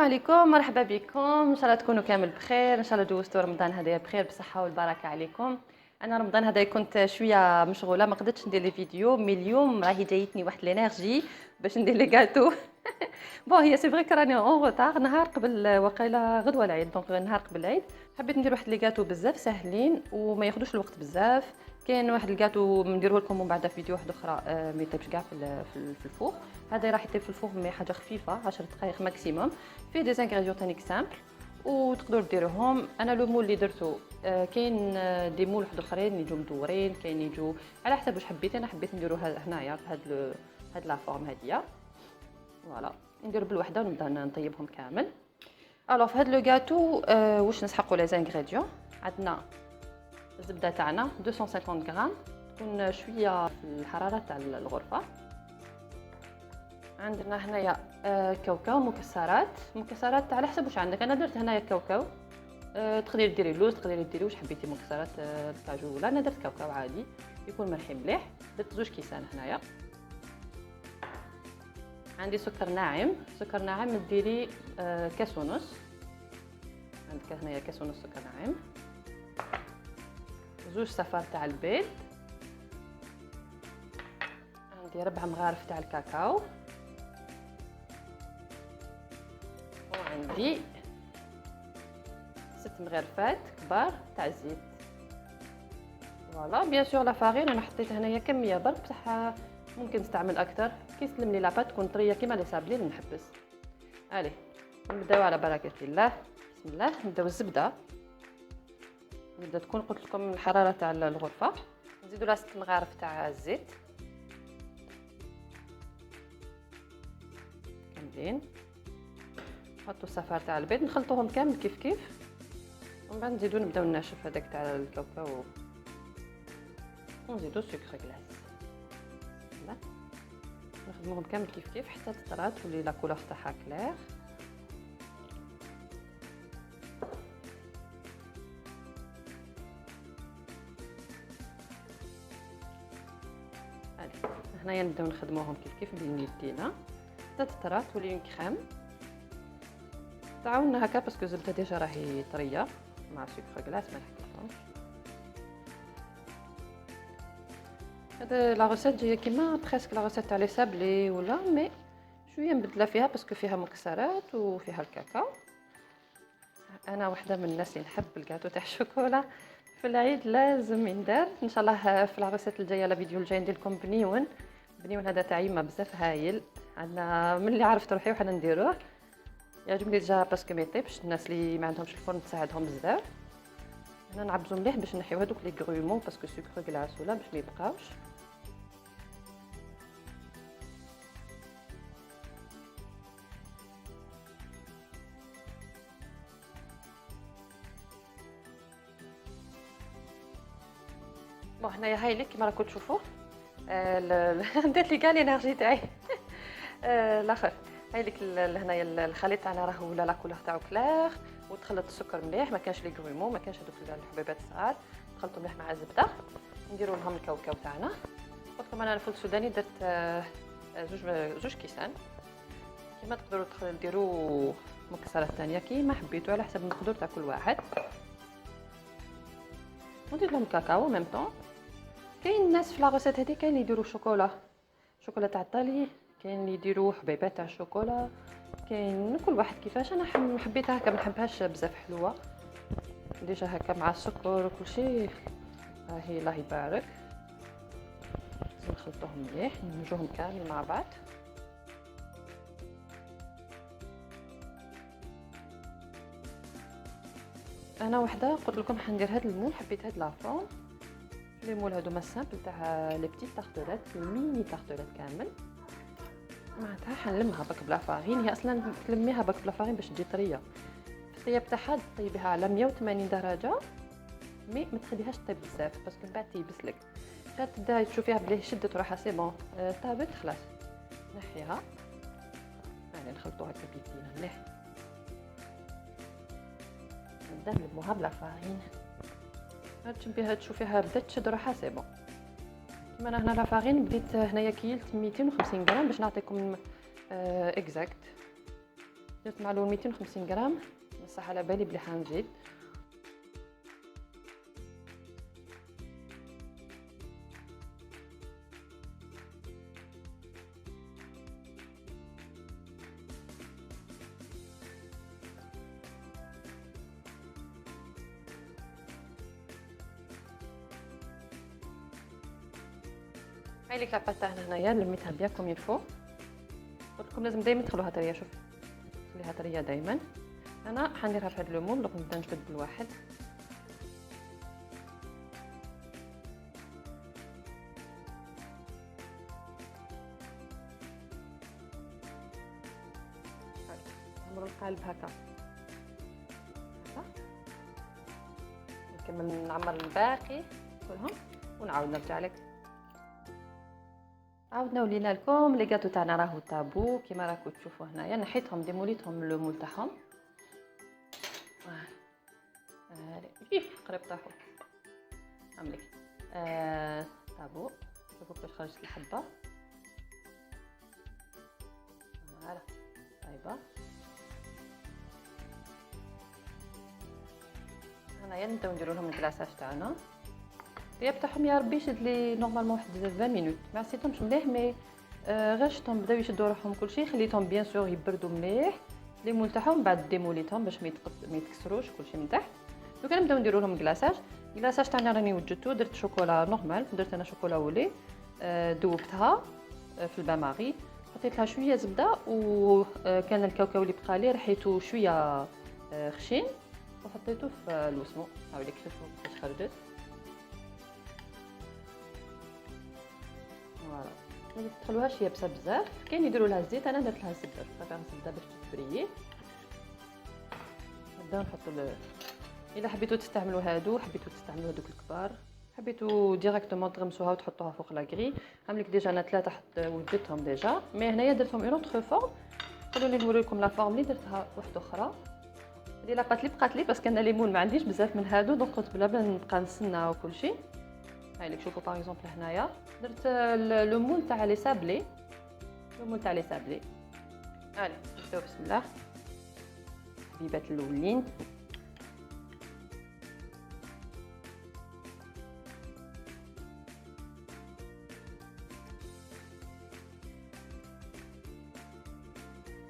عليكم، مرحبا بكم. ان شاء الله تكونوا كامل بخير، ان شاء الله دوزتوا رمضان هذايا بخير بالصحه والبركه عليكم. انا رمضان هذا كنت شويه مشغوله، ما قدرتش ندير لي فيديو، مي اليوم راهي جايتني واحد الانرجي باش ندير لي غاتو. بون هي سي فري راني اون روتار، نهار قبل وقيله غدوه العيد، دونك نهار قبل العيد حبيت ندير واحد لي غاتو بزاف ساهلين وما ياخذوش الوقت بزاف. كاين واحد الكاتو نديروه لكم من بعد في فيديو واحد اخرى، ما يطيبش كاع في الفوق. هذا راح يطيب في الفوق مي حاجه خفيفه 10 دقائق ماكسيموم، فيه دي زانغريديون تانيك سامبل وتقدروا ديروهم. انا لو مول اللي درتو كاين دي مول واحد اخرين يجوا مدورين، كاين يجوا على حسب واش حبيتي. انا حبيت نديرو هنايا هاد لا فورم هاديه، فوالا ندير بالوحده ونبدا نطيبهم كامل. الوغ في هاد لو غاتو واش نسحقوا لي زانغريديون. عندنا الزبده تاعنا 250 غرام، تكون شويه في الحراره تاع الغرفه. عندنا هنايا كاوكاو مكسرات على حسب واش عندك. انا درت هنايا كاوكاو، تقدري ديري اللوز، تقدري ديري واش حبيتي مكسرات، الكاجو ولا. انا درت كاوكاو عادي يكون ملحي مليح. درت 2 كيسان هنايا. عندي سكر ناعم ديري كاس ونص. عندك هنايا كاس ونص سكر ناعم، 2 صفار تاع البيض، عندي 4 مغارف تاع الكاكاو، وعندي 6 مغرفات كبار تاع الزيت. فوالا بيان سور لا فارين انا حطيت هنايا كميه برك، بصح ممكن نستعمل اكثر كي يسلم لي لاباط تكون طريه كيما لي سابلي نحبس. الي نبداو على بركه الله. بسم الله. نبداو الزبده، نبدا تكون قلت لكم الحراره تاع الغرفه. نزيدوا لها 6 مغارف تاع الزيت كاملين. نحطوا الصفار تاع البيض نخلطوهم كامل كيف ومن بعد نزيدو نبداو ننشف هذاك تاع الكاوكاو ونزيدو سكر كلاص. لا نخدموهم كامل كيف حتى تطرى تولي لا كولور تاعها كلير. هنايا نبداو نخدموهم كيف بين يدينا حتى تطرى تولي كريم. تعاوننا هكا باسكو الزبده ديجا راهي طريه مع سكر كلاص ما نحكيلكمش. هذا لا روسيت جايه كيما بريسك لا روسيت تاع لي سابلي ولا، مي شويه مبدله فيها باسكو فيها مكسرات وفيها الكاكاو. انا واحده من الناس اللي نحب الكاتو تاع الشوكولا في العيد، لازم يندار. ان شاء الله في العروسات الجايه لا فيديو الجاي ندير لكم بنيون هذا تاع يما بزاف هايل. عندنا من اللي عرفت روحي وحنا نديروه، يعجبني ديجا باسكو ما يطيبش. الناس اللي ما عندهمش الفرن تساعدهم بزاف. هنا نعبزو مليح باش نحيو هذوك لي غرومون باسكو سكر كلاص ولا باش ما يبقاوش. بون هنايا هاي لي كيما راكم تشوفوا درت لي كاع الانرجي تاعي. الاخر هاي لك هنايا الخليط تاعنا راه ولا لا كولور تاعو كلير، وتخلط السكر مليح، ما كانش لي غرومون، ما كانش هذوك الحبيبات الصغار، تخلطوا مليح مع الزبده. نديروا لهم الكاوكاو تاعنا. قلت لكم انا الفول السوداني درت زوج كيسان. كيما تقدروا ديروا مكسرات ثانيه كيما حبيتوا على حسب المقدور تاع كل واحد. ندير لهم كاكاو ميم طون. كاين الناس في لاغوسيت هذه كاين اللي يديروا شوكولا تاع الطالي، كاين اللي يديروا حبيبات تاع الشوكولا، كاين كل واحد كيفاش. انا حبيتها هكا، ما نحبهاش بزاف حلوه ديجا هكا مع السكر وكل شيء. راهي الله يبارك. نخلطوهم مليح نمزجوهم كامل مع بعض. انا وحده قلت لكم حندير هذا المول، حبيت هاد لافون. لي مول هادو ما سامبل تاع لي بتيت تارتولات، الميني تارتولات كامل. معناتها حنلمها بك بلا فارين. هي اصلا تلميها بك بلا فارين باش تجي طريه. الطياب تاعها طيبيها على 180 درجه، مي ما تخليهاش طيب بزاف باسكو من بعد تيبسلك. تبدا تشوفيها بلي شدت روحها سي بون طابت خلاص نحيها. يعني نخلطوها هكا بيدينا مليح. نبدا نلموها بلا فارين. تشبيها تشوفيها بدات تشد روحها سي بون. كيما انا هنا لا فارين بديت هنايا كيلت 250 غرام باش نعطيكم اكزاكت. درت مع الاول 250 غرام، بصح على بالي بلي حنزيد. هاي ليك لاباط تاعنا هنايا لميتها بيان كوم يلفو. قلت لكم لازم دائما تخلوها طريه، شوف خليها طريه دائما. انا حنديرها في هذا لو مول، دونك نبدا نجبد بالواحد. نعمرو القالب هكا نكمل نعمر الباقي كلهم ونعاود نرجع لك. عاودنا ولينا لكم لي غاتو تاعنا راهو طابو كيما راكم تشوفوا هنايا. نحيتهم ديموليتهم لو مول تاعهم. هالي قريب طاحوا نعملك طابو. شوفوا كيفاش خرجت الحبه. فوالا طايبه. هنايا نبداو نديرو لهم الكلاصاج تاعنا. الطياب تاعهم يا ربي يشد لي نورمالمون واحد 20 مينوت. ما عصيتهمش مليح مي غير شفتهم بداو يشدوا روحهم كلشي. خليتهم بيان سور يبردوا مليح لي مول تاعهم، بعد ديموليتهم باش ما يتكسروش كلشي من تحت. دوكا نبداو نديرو لهم كلاصاج. الكلاصاج تاعنا راني وجدته، درت شوكولا نورمال، درت انا شوكولا ولي ذوبتها في البان ماغي، حطيت لها شويه زبده وكان الكاوكاو اللي بقى لي رحيته شويه خشين وحطيته في الوسمو. هاوليك شوفوا كيفاش خرجت. فوالا ما تدخلوهاش يابسه بزاف. كاين يديروا لها الزيت، انا درت لها الزبده، صافي الزبده باش تفريي. نبداو نحطوا الا حبيتوا تستعملوا هادو، حبيتوا تستعملوا هادوك الكبار، حبيتوا ديريكتومون تغمسوها وتحطوها فوق لاكري. عملك ديجا انا 3 وجدتهم ديجا، مي هنايا درتهم اون اوتر فورم. خلوني نوري لكم لا فورم اللي درتها واحده اخرى. هذه لاباط اللي بقات لي باسكو انا ليمون ما عنديش بزاف من هادو، دونك قلت بلا نبقى نسنى وكلشي. هاي لك شوفوا باغ اكزومبل هنايا درت لو مول تاع لي سابلي. لو مول تاع لي سابلي. هاني نبداو بسم الله حبيبات الاولين.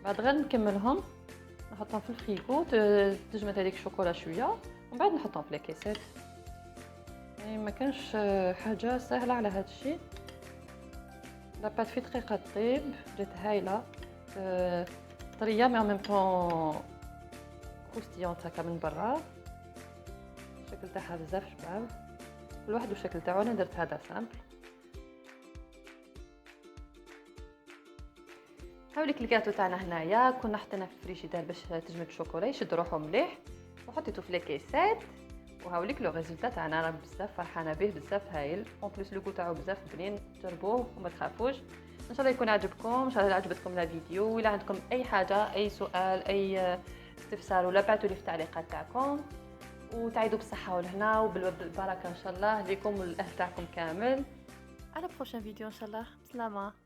بعد غير نكملهم نحطهم في الفريغو تجمد هذيك الشوكولا شويه ومن بعد نحطهم في لاكيسات. يعني ما كانش حاجه سهله على هذا الشيء. لاباط في دقيقه طيب جات هايله طريه مي ان ميم طون كروستيونت هكا من برا. الشكل تاعها بزاف شباب، كل واحد والشكل تاعو. انا درت هذا سامبل. هاوليك الكاطو تاعنا هنايا كنا حطينا في الفريجيدير باش تجمد الشوكولا يشد روحو مليح وحطيتو في لاكيسات. وهاوليك لو ريزولتا تاعنا راه بزاف فرحانه به، بزاف هايل. اون بليس لو كو تاعو بزاف بنين. جربوه وما تخافوش. ان شاء الله يكون عجبكم، ان شاء الله عجبتكم لا فيديو. ولا عندكم اي حاجه اي سؤال اي استفسار ولا بعثوا لي في التعليقات تاعكم. وتعيدوا بالصحه والهنا وبالبركه ان شاء الله ليكم والاهل تاعكم كامل. على بروشين فيديو ان شاء الله. بسلامه.